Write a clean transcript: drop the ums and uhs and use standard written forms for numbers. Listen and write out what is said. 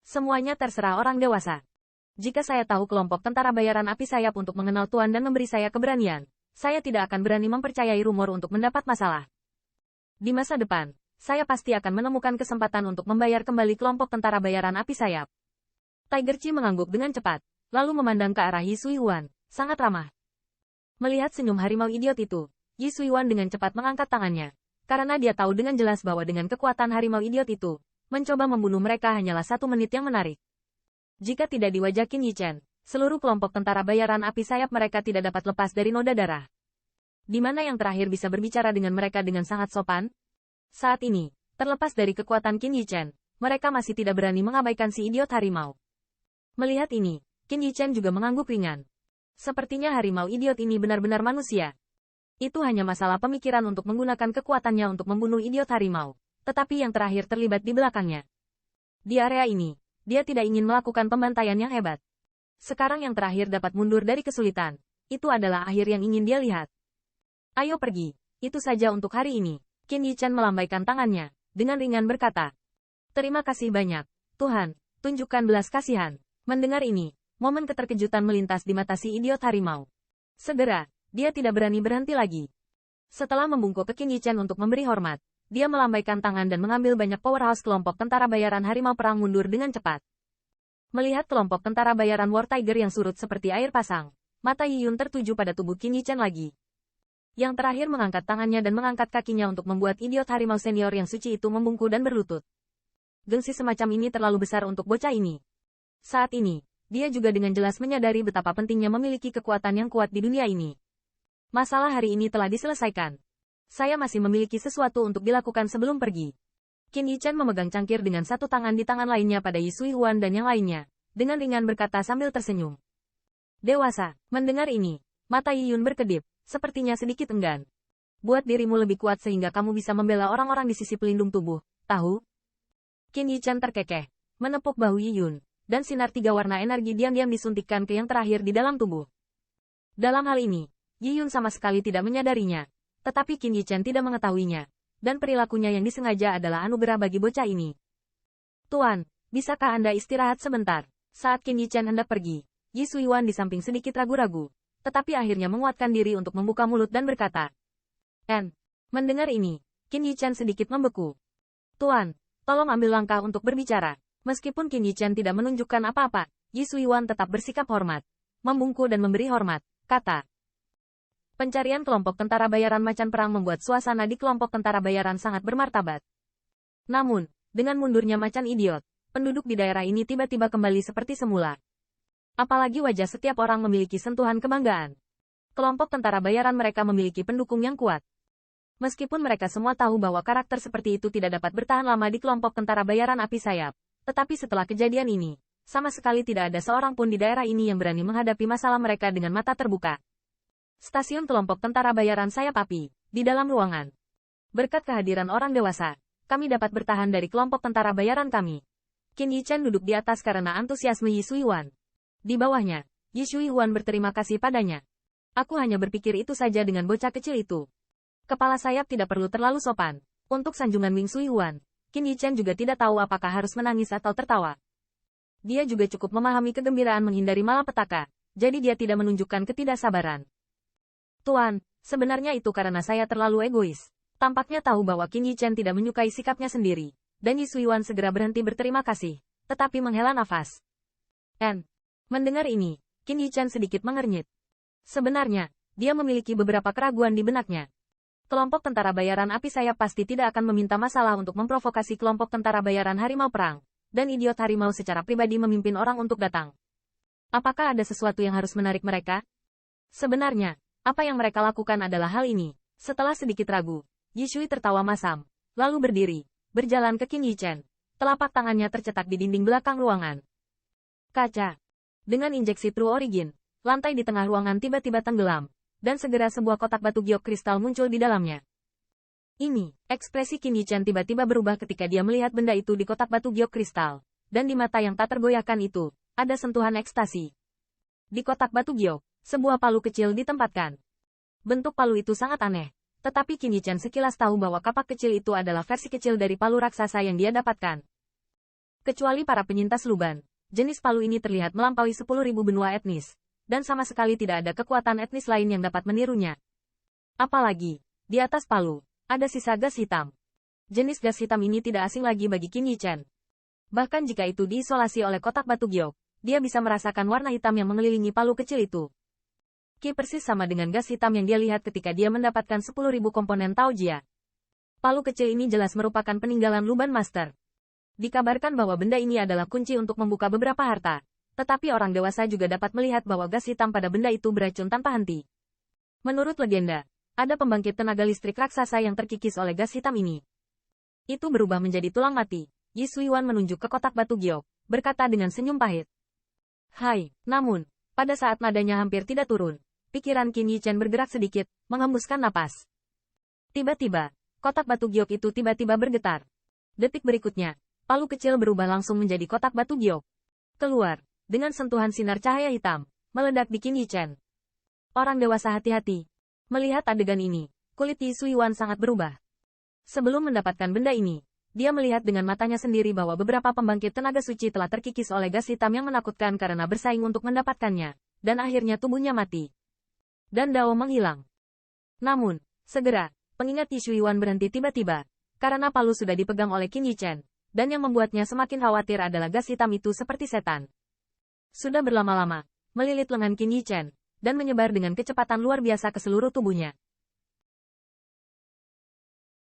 Semuanya terserah orang dewasa. Jika saya tahu kelompok tentara bayaran api sayap untuk mengenal Tuan dan memberi saya keberanian, saya tidak akan berani mempercayai rumor untuk mendapat masalah. Di masa depan, saya pasti akan menemukan kesempatan untuk membayar kembali kelompok tentara bayaran api sayap. Tiger Chi mengangguk dengan cepat, lalu memandang ke arah Yi Suihuan, sangat ramah. Melihat senyum harimau idiot itu, Yi Suihuan dengan cepat mengangkat tangannya, karena dia tahu dengan jelas bahwa dengan kekuatan harimau idiot itu, mencoba membunuh mereka hanyalah 1 menit yang menarik. Jika tidak diwajakin Yi Chen, seluruh kelompok tentara bayaran api sayap mereka tidak dapat lepas dari noda darah. Di mana yang terakhir bisa berbicara dengan mereka dengan sangat sopan? Saat ini, terlepas dari kekuatan Qin Yi Chen, mereka masih tidak berani mengabaikan si idiot harimau. Melihat ini, Qin Yi Chen juga mengangguk ringan. Sepertinya harimau idiot ini benar-benar manusia. Itu hanya masalah pemikiran untuk menggunakan kekuatannya untuk membunuh idiot harimau, tetapi yang terakhir terlibat di belakangnya. Di area ini, dia tidak ingin melakukan pembantaian yang hebat. Sekarang yang terakhir dapat mundur dari kesulitan. Itu adalah akhir yang ingin dia lihat. Ayo pergi, itu saja untuk hari ini. Qin Yi Chen melambaikan tangannya, dengan ringan berkata. Terima kasih banyak, Tuhan, tunjukkan belas kasihan. Mendengar ini, momen keterkejutan melintas di mata si idiot harimau. Segera, dia tidak berani berhenti lagi. Setelah membungkuk ke Qin Yi Chen untuk memberi hormat, dia melambaikan tangan dan mengambil banyak powerhouse kelompok tentara bayaran harimau perang mundur dengan cepat. Melihat kelompok tentara bayaran War Tiger yang surut seperti air pasang, mata Yi Yun tertuju pada tubuh Qin Yi Chen lagi. Yang terakhir mengangkat tangannya dan mengangkat kakinya untuk membuat idiot harimau senior yang suci itu membungkuk dan berlutut. Gengsi semacam ini terlalu besar untuk bocah ini. Saat ini, dia juga dengan jelas menyadari betapa pentingnya memiliki kekuatan yang kuat di dunia ini. Masalah hari ini telah diselesaikan. Saya masih memiliki sesuatu untuk dilakukan sebelum pergi. Qin Yi Chen memegang cangkir dengan satu tangan di tangan lainnya pada Yi Suihuan dan yang lainnya, dengan ringan berkata sambil tersenyum. Dewasa, mendengar ini, mata Yi Yun berkedip, sepertinya sedikit enggan. Buat dirimu lebih kuat sehingga kamu bisa membela orang-orang di sisi pelindung tubuh, tahu? Qin Yi Chen terkekeh, menepuk bahu Yi Yun, dan sinar 3 warna energi diam-diam disuntikkan ke yang terakhir di dalam tubuh. Dalam hal ini, Yi Yun sama sekali tidak menyadarinya, tetapi Qin Yi Chen tidak mengetahuinya, dan perilakunya yang disengaja adalah anugerah bagi bocah ini. Tuan, bisakah Anda istirahat sebentar? Saat Qin Yi Chen hendak pergi, Yi Suihuan di samping sedikit ragu-ragu, tetapi akhirnya menguatkan diri untuk membuka mulut dan berkata. Mendengar ini, Qin Yi Chen sedikit membeku. Tuan, tolong ambil langkah untuk berbicara. Meskipun Qin Yi Chen tidak menunjukkan apa-apa, Yi Suihuan tetap bersikap hormat, membungkuk dan memberi hormat, kata. Pencarian kelompok tentara bayaran macan perang membuat suasana di kelompok tentara bayaran sangat bermartabat. Namun, dengan mundurnya macan idiot, penduduk di daerah ini tiba-tiba kembali seperti semula. Apalagi wajah setiap orang memiliki sentuhan kebanggaan. Kelompok tentara bayaran mereka memiliki pendukung yang kuat. Meskipun mereka semua tahu bahwa karakter seperti itu tidak dapat bertahan lama di kelompok tentara bayaran api sayap, tetapi setelah kejadian ini, sama sekali tidak ada seorang pun di daerah ini yang berani menghadapi masalah mereka dengan mata terbuka. Stasiun kelompok tentara bayaran sayap api, di dalam ruangan. Berkat kehadiran orang dewasa, kami dapat bertahan dari kelompok tentara bayaran kami. Qin Yi Chen duduk di atas karena antusiasme Yi Suihuan. Di bawahnya, Yi Suihuan berterima kasih padanya. Aku hanya berpikir itu saja dengan bocah kecil itu. Kepala sayap tidak perlu terlalu sopan. Untuk sanjungan Wing Suihuan, Qin Yi Chen juga tidak tahu apakah harus menangis atau tertawa. Dia juga cukup memahami kegembiraan menghindari malapetaka, jadi dia tidak menunjukkan ketidaksabaran. Tuan, sebenarnya itu karena saya terlalu egois. Tampaknya tahu bahwa Qin Yi Chen tidak menyukai sikapnya sendiri, dan Yi Suihuan segera berhenti berterima kasih, tetapi menghela nafas. Mendengar ini, Qin Yi Chen sedikit mengernyit. Sebenarnya, dia memiliki beberapa keraguan di benaknya. Kelompok tentara bayaran api sayap pasti tidak akan meminta masalah untuk memprovokasi kelompok tentara bayaran harimau perang, dan idiot harimau secara pribadi memimpin orang untuk datang. Apakah ada sesuatu yang harus menarik mereka? Sebenarnya, apa yang mereka lakukan adalah hal ini. Setelah sedikit ragu, Yi Shui tertawa masam, lalu berdiri, berjalan ke Qin Yi Chen. Telapak tangannya tercetak di dinding belakang ruangan. Kaca. Dengan injeksi True Origin, lantai di tengah ruangan tiba-tiba tenggelam, dan segera sebuah kotak batu giok kristal muncul di dalamnya. Ekspresi Qin Yi Chen tiba-tiba berubah ketika dia melihat benda itu di kotak batu giok kristal, dan di mata yang tak tergoyahkan itu, ada sentuhan ekstasi. Di kotak batu giok, sebuah palu kecil ditempatkan. Bentuk palu itu sangat aneh, tetapi Qin Yi Chen sekilas tahu bahwa kapak kecil itu adalah versi kecil dari palu raksasa yang dia dapatkan. Kecuali para penyintas Luban, jenis palu ini terlihat melampaui 10.000 benua etnis, dan sama sekali tidak ada kekuatan etnis lain yang dapat menirunya. Apalagi, di atas palu, ada sisa gas hitam. Jenis gas hitam ini tidak asing lagi bagi Qin Yichen. Bahkan jika itu diisolasi oleh kotak batu giok, dia bisa merasakan warna hitam yang mengelilingi palu kecil itu. Qi persis sama dengan gas hitam yang dia lihat ketika dia mendapatkan 10.000 komponen Taojia. Palu kecil ini jelas merupakan peninggalan Luban Master. Dikabarkan bahwa benda ini adalah kunci untuk membuka beberapa harta, tetapi orang dewasa juga dapat melihat bahwa gas hitam pada benda itu beracun tanpa henti. Menurut legenda, ada pembangkit tenaga listrik raksasa yang terkikis oleh gas hitam ini. Itu berubah menjadi tulang mati. Yi Suiwan menunjuk ke kotak batu giok, berkata dengan senyum pahit. Hai, namun, pada saat nadanya hampir tidak turun, pikiran Qin Yichen bergerak sedikit, menghembuskan napas. Tiba-tiba, kotak batu giok itu tiba-tiba bergetar. Detik berikutnya, palu kecil berubah langsung menjadi kotak batu giok. Keluar, dengan sentuhan sinar cahaya hitam, meledak di Qin Yichen. Orang dewasa hati-hati. Melihat adegan ini, kulit Yi Suiwan sangat berubah. Sebelum mendapatkan benda ini, dia melihat dengan matanya sendiri bahwa beberapa pembangkit tenaga suci telah terkikis oleh gas hitam yang menakutkan karena bersaing untuk mendapatkannya, dan akhirnya tubuhnya mati. Dan Dao menghilang. Namun, segera, pengingat Yi Suiwan berhenti tiba-tiba, karena palu sudah dipegang oleh Qin Yichen, dan yang membuatnya semakin khawatir adalah gas hitam itu seperti setan. Sudah berlama-lama, melilit lengan Qin Yichen, dan menyebar dengan kecepatan luar biasa ke seluruh tubuhnya.